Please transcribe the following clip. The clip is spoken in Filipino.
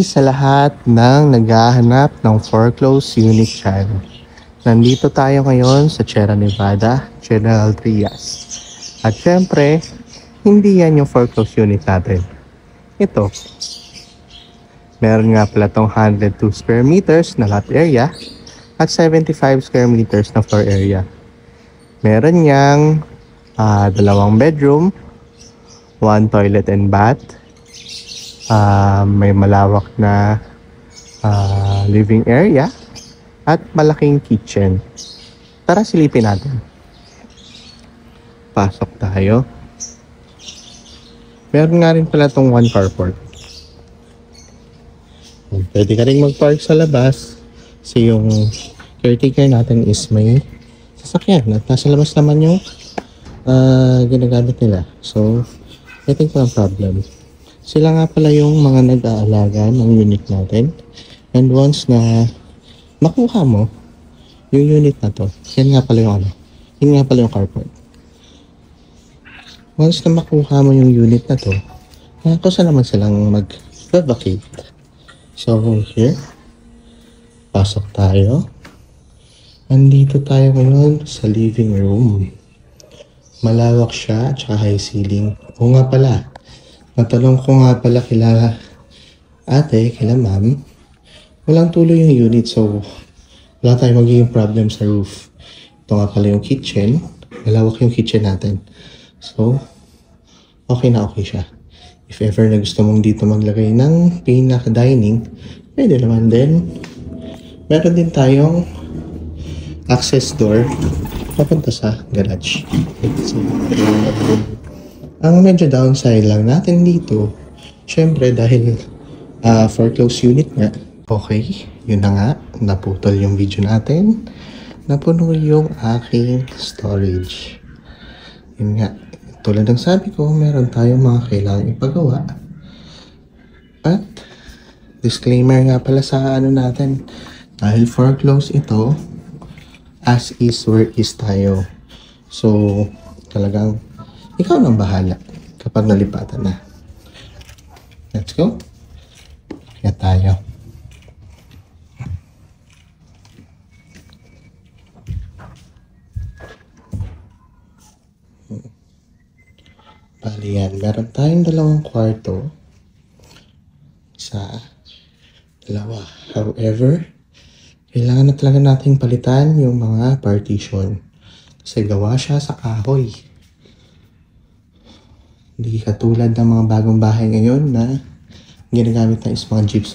Sa lahat ng naghahanap ng foreclosed unit dyan. Nandito tayo ngayon sa Sierra Nevada, General Trias. At syempre, hindi yan yung foreclosed unit natin. Ito. Meron nga pala tong 102 square meters na lot area at 75 square meters na floor area. Meron niyang 2 bedroom, 1 toilet and bath. May malawak na living area at malaking kitchen. Tara silipin natin. Pasok tayo. Meron nga rin pala tong 1 carport. Pwede ka rin mag-park sa labas kasi yung caretaker natin is may sasakyan at nasa labas naman yung ginagamit nila. So, I think walang problem. Sila nga pala yung mga nag-aalaga ng unit natin. And once na makuha mo yung unit na to, yan nga pala yung yun nga pala yung carport. Once na makuha mo yung unit na to, kusa naman silang mag-vacate. So here, pasok tayo. Andito tayo ngayon sa living room. Malawak siya, tsaka high ceiling. O nga pala, natanong ko nga pala kila ate, kila ma'am, walang tuloy yung unit, so wala tayong magiging problem sa roof. Ito nga pala yung kitchen. Malawak yung kitchen natin. So, okay na okay siya. If ever na gusto mong dito maglagay ng pinaka-dining, pwede naman din. Meron din tayong access door papunta sa garage. So, ang medyo downside lang natin dito, syempre dahil foreclosed unit nga. Okay, yun na nga, naputol yung video natin. Napuno yung aking storage. Yun nga, tulad ng sabi ko, meron tayong mga kailangang ipagawa. At disclaimer nga pala sa natin, dahil foreclosed ito, as is where is tayo. So, talagang ikaw nang bahala kapag nalipatan na. Let's go. Kaya tayo. Bali yan. Meron tayong 2 kwarto. Isa, 2. However, kailangan na talaga nating palitan yung mga partition. Kasi gawa siya sa kahoy. Hindi katulad ng mga bagong bahay ngayon na ginagamit na is mga gypsum.